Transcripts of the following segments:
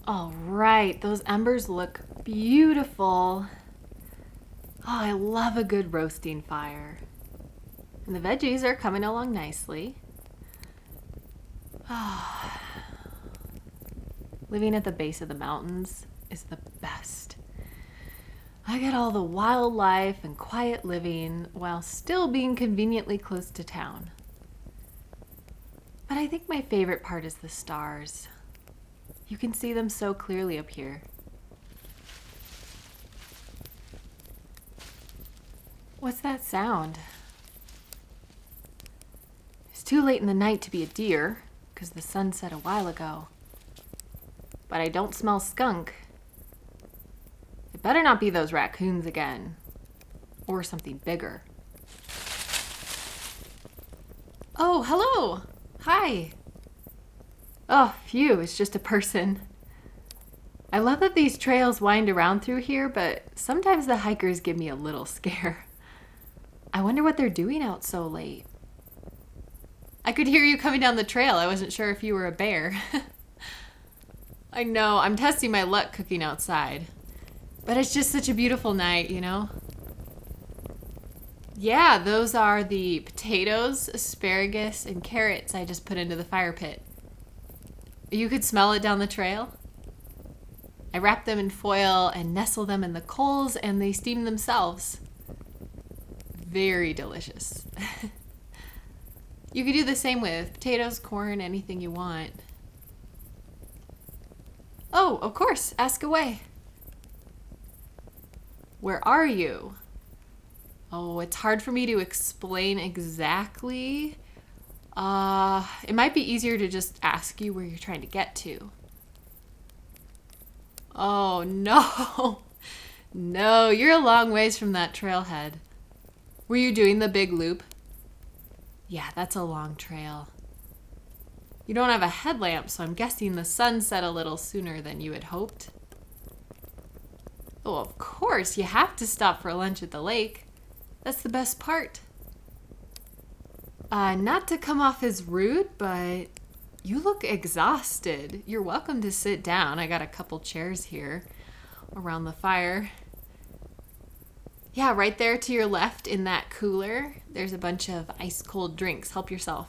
All right, those embers look beautiful. Oh, I love a good roasting fire. And the veggies are coming along nicely. Oh, living at the base of the mountains is the best. I get all the wildlife and quiet living while still being conveniently close to town. But I think my favorite part is the stars. You can see them so clearly up here. What's that sound? It's too late in the night to be a deer, because the sun set a while ago. But I don't smell skunk. It better not be those raccoons again. Or something bigger. Oh, hello! Hi! Oh, phew, it's just a person. I love that these trails wind around through here, but sometimes the hikers give me a little scare. I wonder what they're doing out so late. I could hear you coming down the trail. I wasn't sure if you were a bear. I know, I'm testing my luck cooking outside. But it's just such a beautiful night, you know? Yeah, those are the potatoes, asparagus, and carrots I just put into the fire pit. You could smell it down the trail. I wrap them in foil and nestle them in the coals, and they steam themselves. Very delicious. You could do the same with potatoes, corn, anything you want. Oh, of course, ask away. Where are you? Oh, it's hard for me to explain exactly. It might be easier to just ask you where you're trying to get to. Oh, no. No, you're a long ways from that trailhead. Were you doing the big loop? Yeah, that's a long trail. You don't have a headlamp, so I'm guessing the sun set a little sooner than you had hoped. Oh, of course, you have to stop for lunch at the lake. That's the best part. Not to come off as rude, but you look exhausted. You're welcome to sit down. I got a couple chairs here around the fire. Yeah, right there to your left in that cooler, there's a bunch of ice cold drinks. Help yourself.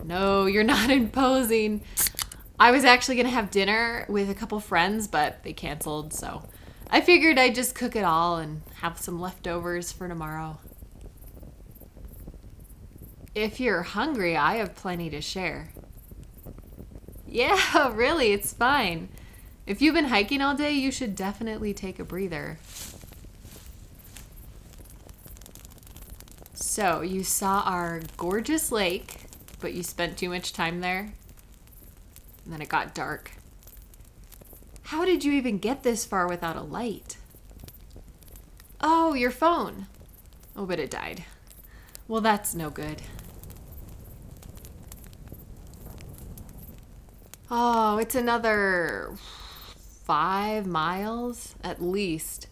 No, you're not imposing. I was actually going to have dinner with a couple friends, but they canceled, so I figured I'd just cook it all and have some leftovers for tomorrow. If you're hungry, I have plenty to share. Yeah, really, it's fine. If you've been hiking all day, you should definitely take a breather. So, you saw our gorgeous lake, but you spent too much time there, and then it got dark. How did you even get this far without a light? Oh, your phone. Oh, but it died. Well, that's no good. Oh, it's another 5 miles at least.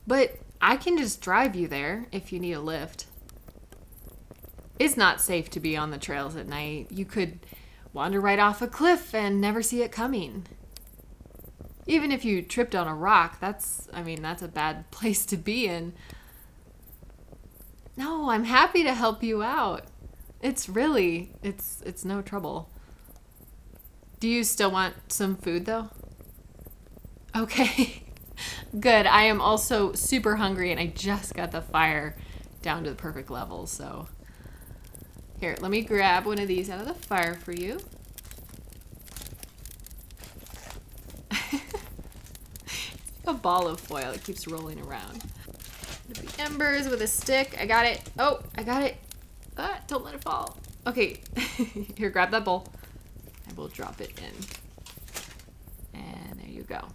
But I can just drive you there if you need a lift. It's not safe to be on the trails at night. You could wander right off a cliff and never see it coming. Even if you tripped on a rock, that's a bad place to be in. No, I'm happy to help you out. It's no trouble. Do you still want some food though? Okay, good. I am also super hungry and I just got the fire down to the perfect level, so. Here, let me grab one of these out of the fire for you. A ball of foil. It keeps rolling around. The embers with a stick. I got it. Oh, I got it. Don't let it fall. Okay. Here, grab that bowl. I will drop it in. And there you go.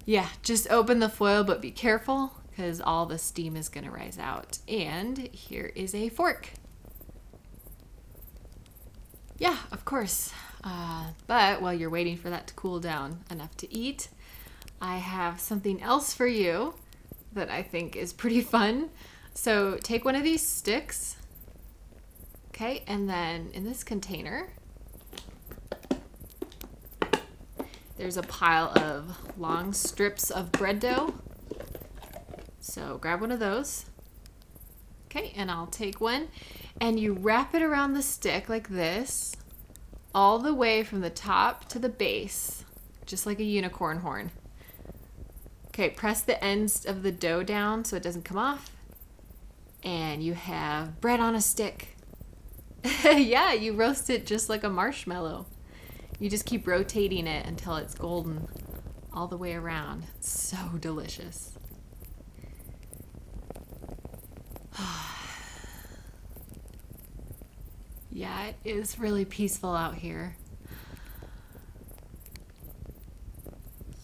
Yeah, just open the foil, but be careful because all the steam is going to rise out. And here is a fork. Yeah, of course. But while you're waiting for that to cool down enough to eat, I have something else for you that I think is pretty fun. So take one of these sticks, okay, and then in this container, There's a pile of long strips of bread dough. So grab one of those. Okay, and I'll take one. And you wrap it around the stick like this, all the way from the top to the base, just like a unicorn horn. Okay, press the ends of the dough down so it doesn't come off. And you have bread on a stick. Yeah, you roast it just like a marshmallow. You just keep rotating it until it's golden all the way around. It's so delicious. Yeah, it is really peaceful out here.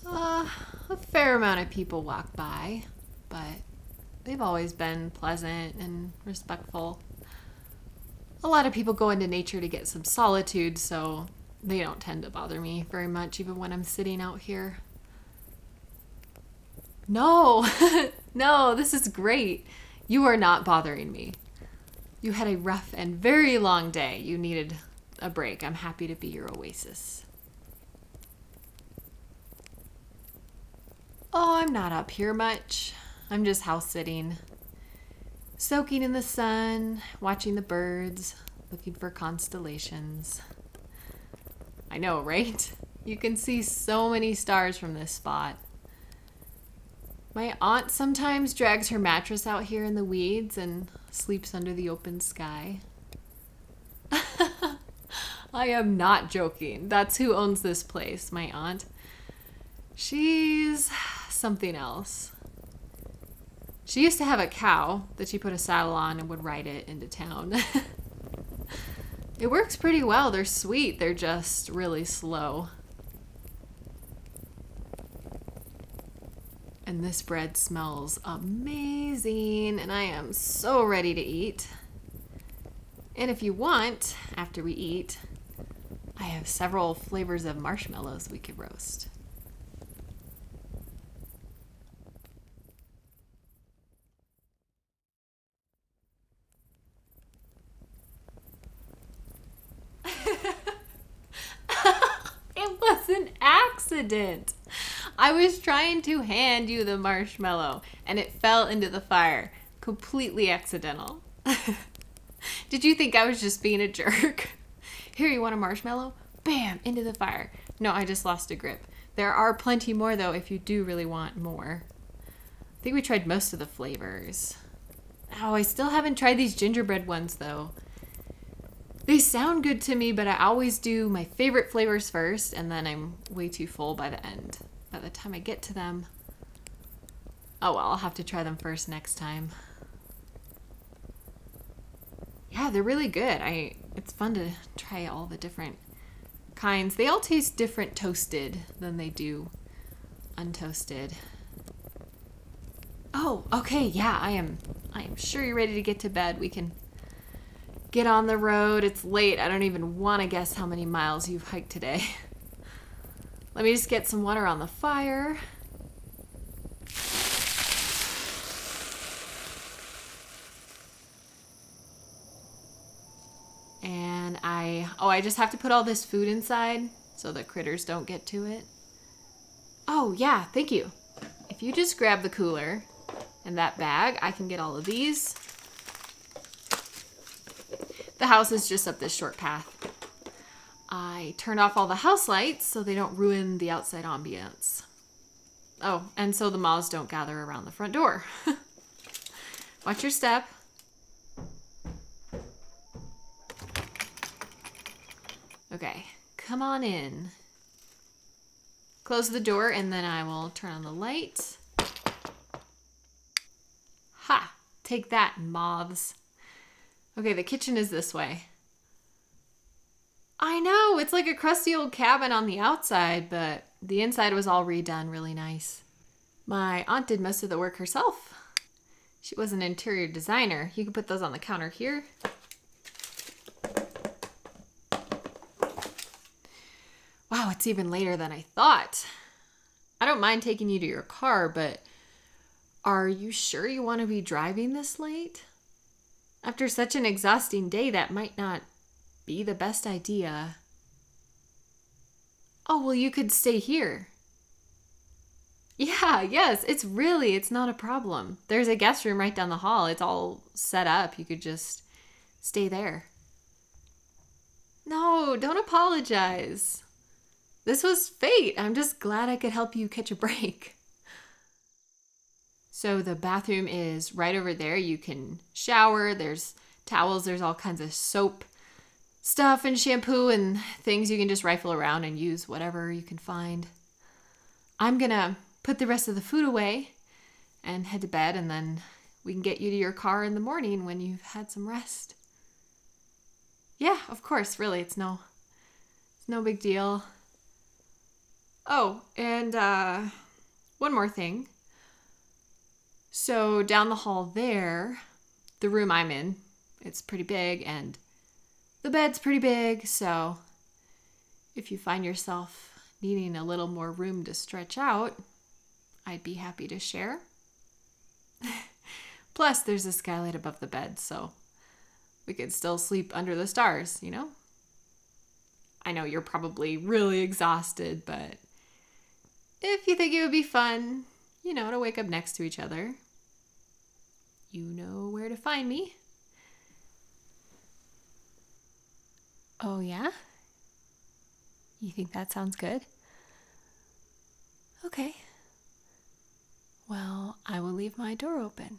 A fair amount of people walk by, but they've always been pleasant and respectful. A lot of people go into nature to get some solitude, so they don't tend to bother me very much, even when I'm sitting out here. No, no, this is great. You are not bothering me. You had a rough and very long day. You needed a break. I'm happy to be your oasis. Oh, I'm not up here much. I'm just house sitting, soaking in the sun, watching the birds, looking for constellations. I know, right? You can see so many stars from this spot. My aunt sometimes drags her mattress out here in the weeds and sleeps under the open sky. I am not joking. That's who owns this place, my aunt. She's something else. She used to have a cow that she put a saddle on and would ride it into town. It works pretty well. They're sweet. They're just really slow. And this bread smells amazing, and I am so ready to eat. And if you want, after we eat, I have several flavors of marshmallows we could roast. It was an accident. I was trying to hand you the marshmallow and it fell into the fire. Completely accidental. Did you think I was just being a jerk? Here, you want a marshmallow? Bam, into the fire. No, I just lost a grip. There are plenty more though if you do really want more. I think we tried most of the flavors. Oh, I still haven't tried these gingerbread ones though. They sound good to me, but I always do my favorite flavors first, and then I'm way too full by the end. By the time I get to them, oh well, I'll have to try them first next time. Yeah, they're really good. It's fun to try all the different kinds. They all taste different toasted than they do untoasted. Oh, okay, yeah, I am sure you're ready to get to bed. We can get on the road. It's late. I don't even want to guess how many miles you've hiked today. Let me just get some water on the fire. And I just have to put all this food inside so the critters don't get to it. Oh, yeah, thank you. If you just grab the cooler and that bag, I can get all of these. The house is just up this short path. I turned off all the house lights so they don't ruin the outside ambience. Oh, and so the moths don't gather around the front door. Watch your step. Okay, come on in. Close the door and then I will turn on the light. Ha! Take that, moths. Okay, the kitchen is this way. I know, it's like a crusty old cabin on the outside, but the inside was all redone really nice. My aunt did most of the work herself. She was an interior designer. You can put those on the counter here. Wow, it's even later than I thought. I don't mind taking you to your car, but are you sure you want to be driving this late? After such an exhausting day, that might not be the best idea. Oh, well, you could stay here. Yeah, yes, it's not a problem. There's a guest room right down the hall. It's all set up. You could just stay there. No, don't apologize. This was fate. I'm just glad I could help you catch a break. So the bathroom is right over there. You can shower. There's towels. There's all kinds of soap stuff and shampoo and things you can just rifle around and use whatever you can find. I'm gonna put the rest of the food away and head to bed, and then we can get you to your car in the morning when you've had some rest. Yeah, of course, really. It's no big deal. Oh, and one more thing. So down the hall there, the room I'm in, it's pretty big and the bed's pretty big, so if you find yourself needing a little more room to stretch out, I'd be happy to share. Plus, there's a skylight above the bed, so we could still sleep under the stars, you know? I know you're probably really exhausted, but if you think it would be fun, to wake up next to each other, you know where to find me. Oh, yeah? You think that sounds good? Okay. Well, I will leave my door open.